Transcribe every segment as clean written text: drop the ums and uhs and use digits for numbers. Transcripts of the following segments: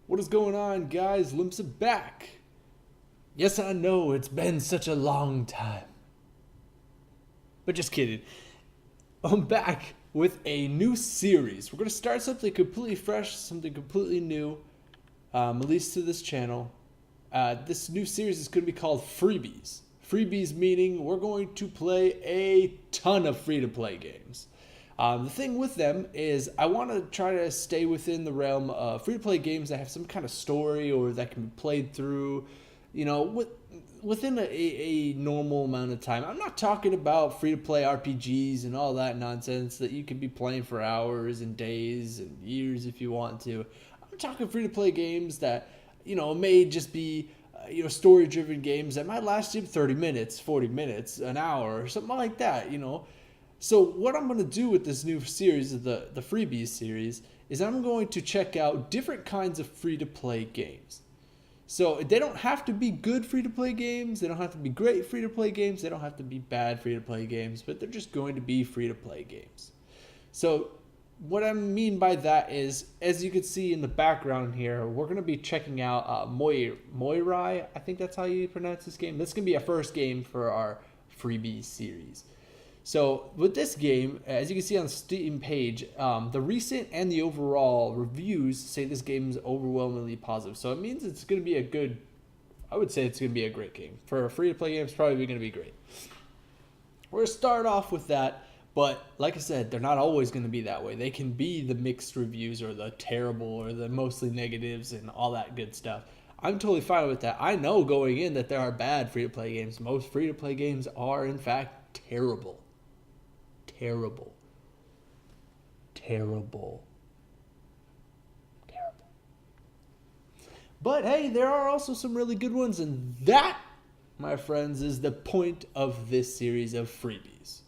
What is going on, guys? Limpson back. Yes, I know it's been such a long time. But just kidding. I'm back with a new series. We're going to start something completely fresh, something completely new, at least to this channel. This new series is going to be called Freebies. Freebies meaning we're going to play a ton of free-to-play games. The thing with them is I want to try to stay within the realm of free-to-play games that have some kind of story or that can be played through, you know, within a normal amount of time. I'm not talking about free-to-play RPGs and all that nonsense that you can be playing for hours and days and years if you want to. I'm talking free-to-play games that, you know, may just be story-driven games that might last you 30 minutes, 40 minutes, an hour, or something like that, you know. So what I'm going to do with this new series, the Freebies series, is I'm going to check out different kinds of free-to-play games. So they don't have to be good free-to-play games, they don't have to be great free-to-play games, they don't have to be bad free-to-play games, but they're just going to be free-to-play games. So what I mean by that is, as you can see in the background here, we're going to be checking out Moirai, I think that's how you pronounce this game. This is going to be our first game for our Freebies series. So with this game, as you can see on the Steam page, the recent and the overall reviews say this game is overwhelmingly positive. So it means it's going to be a good, I would say it's going to be a great game. For a free-to-play game, it's probably going to be great. We're going to start off with that, but like I said, they're not always going to be that way. They can be the mixed reviews or the terrible or the mostly negatives and all that good stuff. I'm totally fine with that. I know going in that there are bad free-to-play games. Most free-to-play games are, in fact, terrible. Terrible. But hey, there are also some really good ones, and that, my friends, is the point of this series of freebies.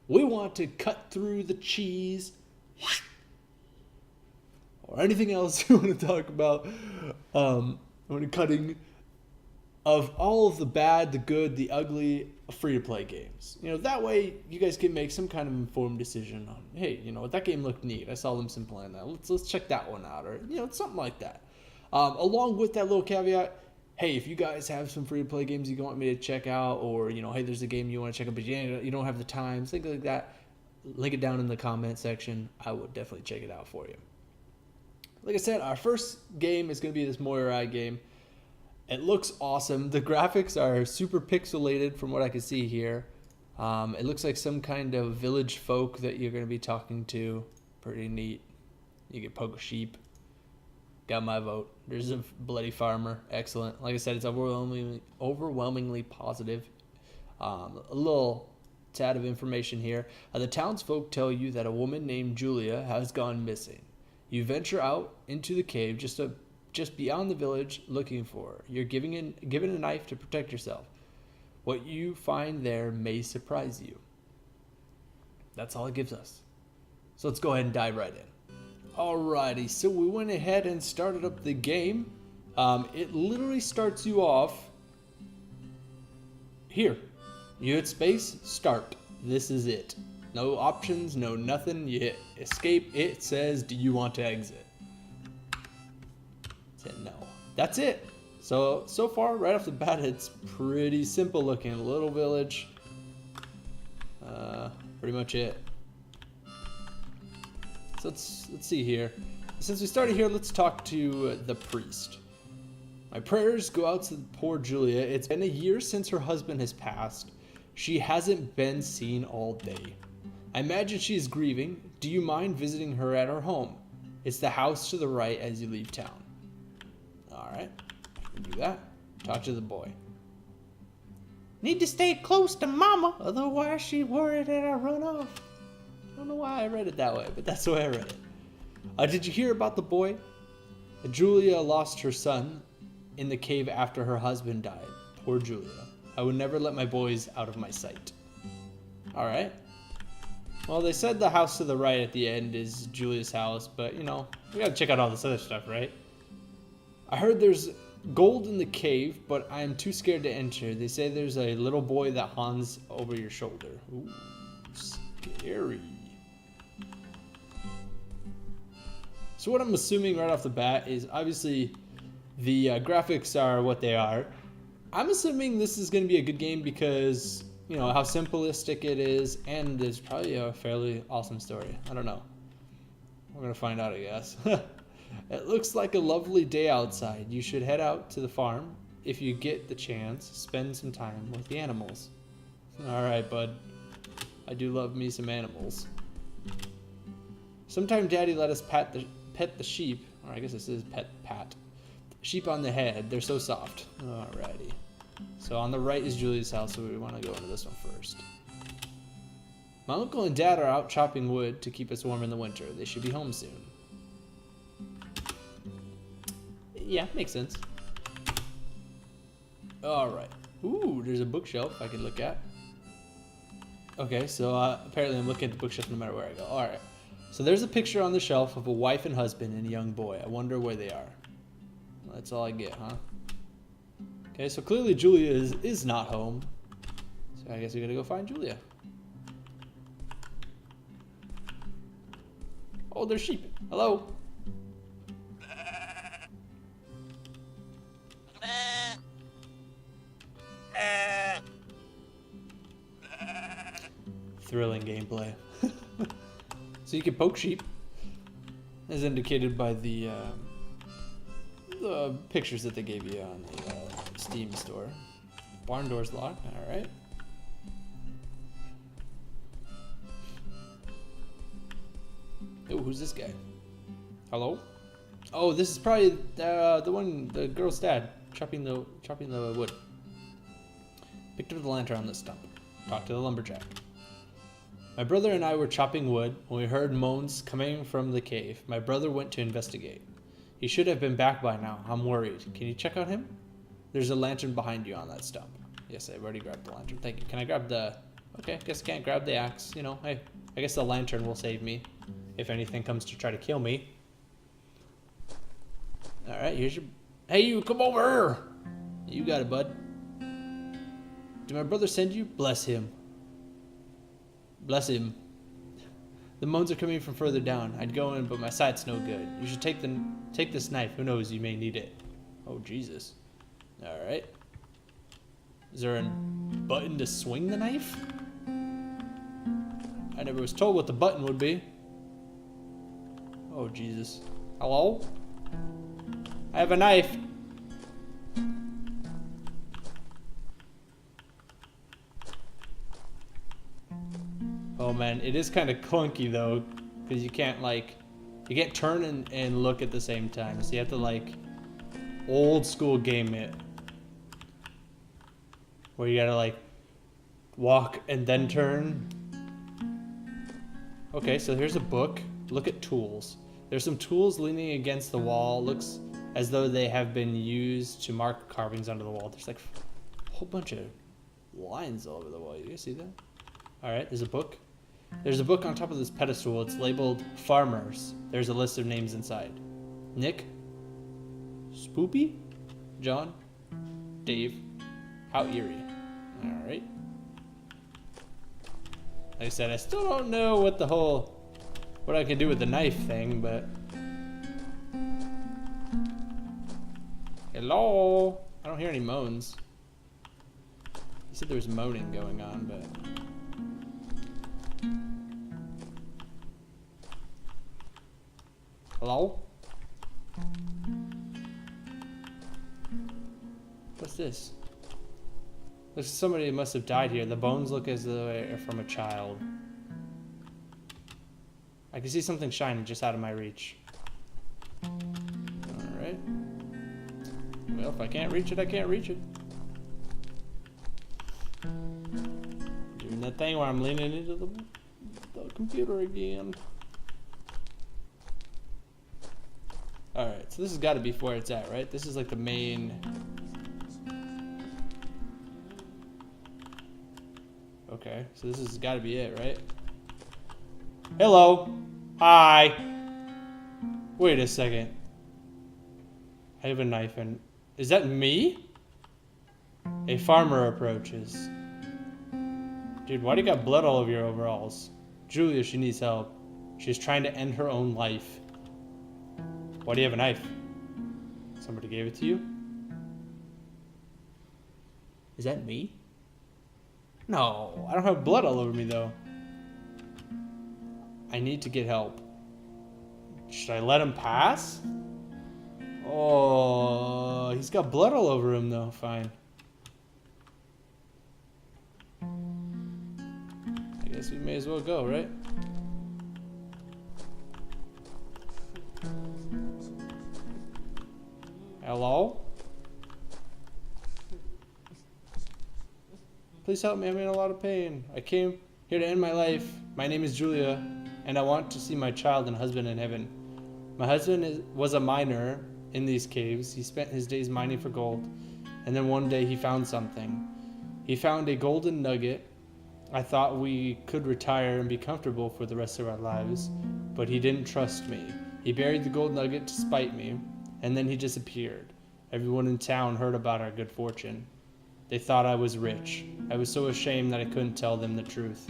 We want to cut through the cheese, or anything else you want to talk about, when cutting of all of the bad, the good, the ugly free-to-play games. You know, that way you guys can make some kind of informed decision on, hey, you know, that game looked neat. I saw Limpson playing that. Let's check that one out, or, you know, something like that. Along with that little caveat, hey, if you guys have some free-to-play games you want me to check out, or, you know, hey, there's a game you want to check out, but you don't have the time, things like that, link it down in the comment section. I will definitely check it out for you. Like I said, our first game is going to be this Moirai game. It looks awesome. The graphics are super pixelated from what I can see here. It looks like some kind of village folk that you're going to be talking to. Pretty neat. You get poke a sheep. Got my vote. There's a bloody farmer. Excellent. Like I said, it's overwhelmingly positive. A little tad of information here. The townsfolk tell you that a woman named Julia has gone missing. You venture out into the cave just beyond the village looking for her. You're given a knife to protect yourself. What you find there may surprise you. That's all it gives us. So let's go ahead and dive right in. Alrighty, so we went ahead and started up the game. It literally starts you off here. You hit space, start. This is it. No options, no nothing. You hit escape. It says, do you want to exit? No. That's it. So far, right off the bat, it's pretty simple looking. A little village. Pretty much it. So let's see here. Since we started here, let's talk to the priest. My prayers go out to poor Julia. It's been a year since her husband has passed. She hasn't been seen all day. I imagine she is grieving. Do you mind visiting her at her home? It's the house to the right as you leave town. Alright, I can do that. Talk to the boy. Need to stay close to mama, otherwise she worried that I run off. I don't know why I read it that way, but that's the way I read it. Did you hear about the boy? Julia lost her son in the cave after her husband died. Poor Julia. I would never let my boys out of my sight. Alright. Well, they said the house to the right at the end is Julia's house, but, you know, we gotta check out all this other stuff, right? I heard there's gold in the cave, but I am too scared to enter. They say there's a little boy that hangs over your shoulder. Ooh, scary. So what I'm assuming right off the bat is obviously the graphics are what they are. I'm assuming this is going to be a good game because, you know, how simplistic it is, and there's probably a fairly awesome story. I don't know. We're going to find out, I guess. It looks like a lovely day outside. You should head out to the farm. If you get the chance, spend some time with the animals. Alright, bud. I do love me some animals. Sometime Daddy let us pet the sheep. Or I guess this is pat. Sheep on the head. They're so soft. Alrighty. So on the right is Julia's house, so we want to go into this one first. My uncle and dad are out chopping wood to keep us warm in the winter. They should be home soon. Yeah, makes sense. Alright. Ooh, there's a bookshelf I can look at. Okay, so apparently I'm looking at the bookshelf no matter where I go. Alright. So there's a picture on the shelf of a wife and husband and a young boy. I wonder where they are. That's all I get, huh? Okay, so clearly Julia is not home. So I guess we gotta go find Julia. Oh, there's sheep. Hello? Thrilling gameplay. So you can poke sheep, as indicated by the pictures that they gave you on the Steam store. Barn door's locked. All right. Oh, who's this guy? Hello? Oh, this is probably the girl's dad chopping the wood. Picked up the lantern on the stump. Talked to the lumberjack. My brother and I were chopping wood when we heard moans coming from the cave. My brother went to investigate. He should have been back by now. I'm worried. Can you check out him? There's a lantern behind you on that stump. Yes, I've already grabbed the lantern. Thank you. Can I grab the... Okay, guess I can't grab the axe. You know, hey, I guess the lantern will save me if anything comes to try to kill me. All right, here's your... Hey, you, come over! You got it, bud. Did my brother send you? Bless him. Bless him. The moans are coming from further down. I'd go in, but my sight's no good. You should take this knife. Who knows, you may need it. Oh, Jesus. Alright. Is there a button to swing the knife? I never was told what the button would be. Oh, Jesus. Hello? I have a knife. Oh man, it is kind of clunky though, because you can't turn and look at the same time. So you have to old school game it, where you gotta walk and then turn. Okay, so here's a book. Look at tools. There's some tools leaning against the wall. Looks as though they have been used to mark carvings onto the wall. There's a whole bunch of lines all over the wall. You guys see that? Alright, there's a book. There's a book on top of this pedestal. It's labeled Farmers. There's a list of names inside. Nick, Spoopy, John, Dave. How eerie. Alright. Like I said, I still don't know what I can do with the knife thing, but... Hello? I don't hear any moans. He said there was moaning going on, but... Hello? What's this? Looks like somebody must have died here. The bones look as though they're from a child. I can see something shining just out of my reach. Alright. Well, if I can't reach it, I can't reach it. Doing that thing where I'm leaning into the computer again. Alright, so this has got to be where it's at, right? This is the main... Okay, so this has got to be it, right? Hello! Hi! Wait a second. I have a knife and... Is that me? A farmer approaches. Dude, why do you got blood all over your overalls? Julia, she needs help. She's trying to end her own life. Why do you have a knife? Somebody gave it to you? Is that me? No, I don't have blood all over me though. I need to get help. Should I let him pass? Oh, he's got blood all over him though. Fine. I guess we may as well go, right? Hello? Please help me, I'm in a lot of pain. I came here to end my life. My name is Julia, and I want to see my child and husband in heaven. My husband was a miner in these caves. He spent his days mining for gold, and then one day he found something. He found a golden nugget. I thought we could retire and be comfortable for the rest of our lives, but he didn't trust me. He buried the gold nugget to spite me, and then he disappeared. Everyone in town heard about our good fortune. They thought I was rich. I was so ashamed that I couldn't tell them the truth.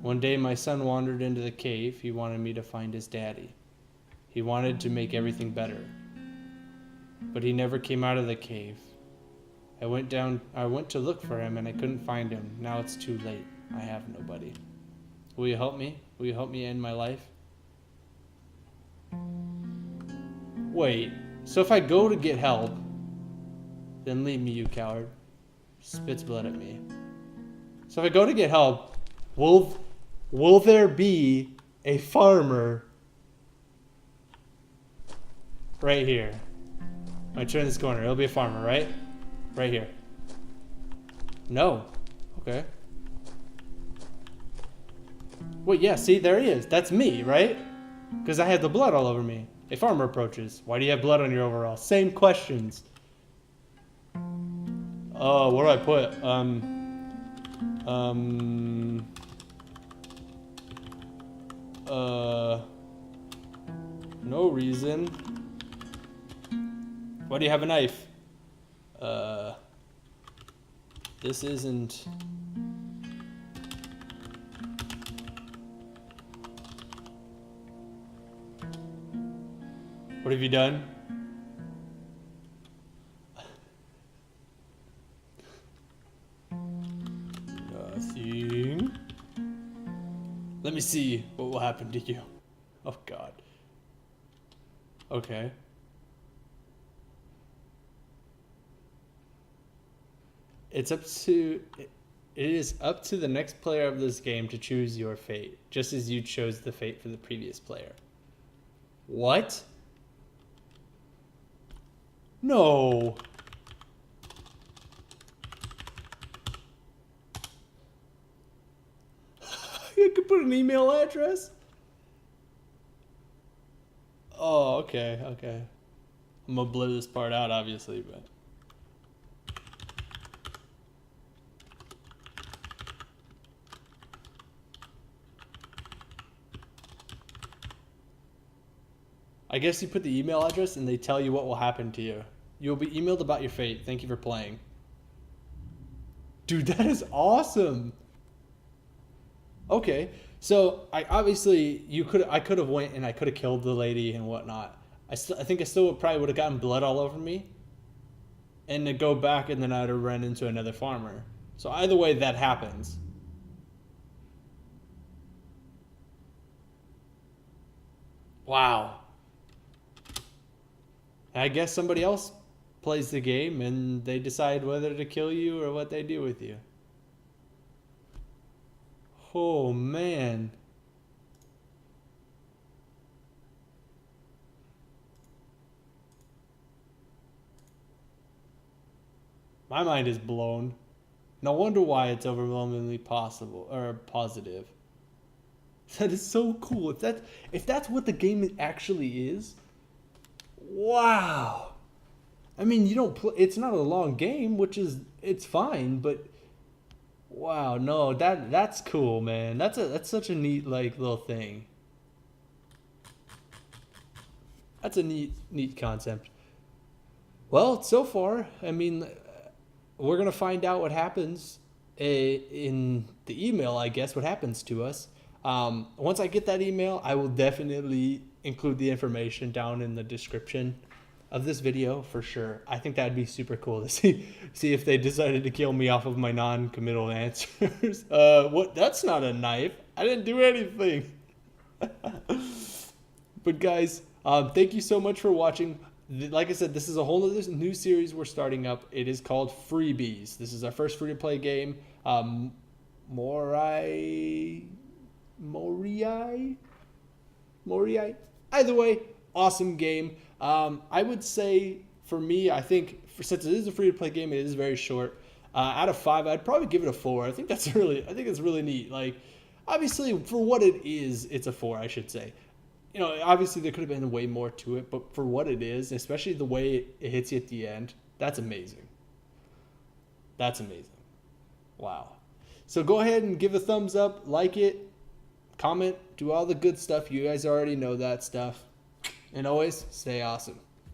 One day my son wandered into the cave. He wanted me to find his daddy. He wanted to make everything better. But he never came out of the cave. I went to look for him and I couldn't find him. Now it's too late. I have nobody. Will you help me? Will you help me end my life? Wait, so if I go to get help, then leave me, you coward. Spits blood at me. So if I go to get help, will there be a farmer right here? I turn this corner. It'll be a farmer, right? Right here. No. Okay. Wait, yeah, see, there he is. That's me, right? Because I had the blood all over me. A farmer approaches. Why do you have blood on your overall? Same questions. Oh, what do I put? No reason. Why do you have a knife? This isn't... What have you done? Nothing. Let me see what will happen to you. Oh God. Okay. It is up to the next player of this game to choose your fate, just as you chose the fate for the previous player. What? No. You could put an email address? Oh, okay, okay. I'm gonna blur this part out, obviously, but... I guess you put the email address and they tell you what will happen to you. You will be emailed about your fate. Thank you for playing. Dude, that is awesome. Okay, so I could have went and I could have killed the lady and whatnot. I think I still probably would have gotten blood all over me. And to go back and then I'd have run into another farmer. So either way, that happens. Wow. I guess somebody else plays the game and they decide whether to kill you or what they do with you. Oh, man. My mind is blown. No wonder why it's overwhelmingly possible or positive. That is so cool. If that's what the game actually is, wow. I mean, you don't play. It's not a long game, it's fine. But wow, no, that's cool, man. That's such a neat little thing. That's a neat concept. Well, so far, I mean, we're gonna find out what happens in the email. I guess what happens to us. Once I get that email, I will definitely include the information down in the description of this video for sure. I think that'd be super cool to see if they decided to kill me off of my non-committal answers. What? That's not a knife. I didn't do anything. But guys, thank you so much for watching. Like I said, this is a whole other new series we're starting up. It is called Freebies. This is our first free-to-play game. Moirai. Either way, awesome game. I would say for me, I think since it is a free-to-play game, it is very short. Out of 5, I'd probably give it a 4. I think it's really neat. Like, obviously, for what it is, it's a 4, I should say. You know, obviously there could have been way more to it, but for what it is, especially the way it hits you at the end, that's amazing. That's amazing. Wow. So go ahead and give a thumbs up, like it, comment, do all the good stuff. You guys already know that stuff. And always stay awesome.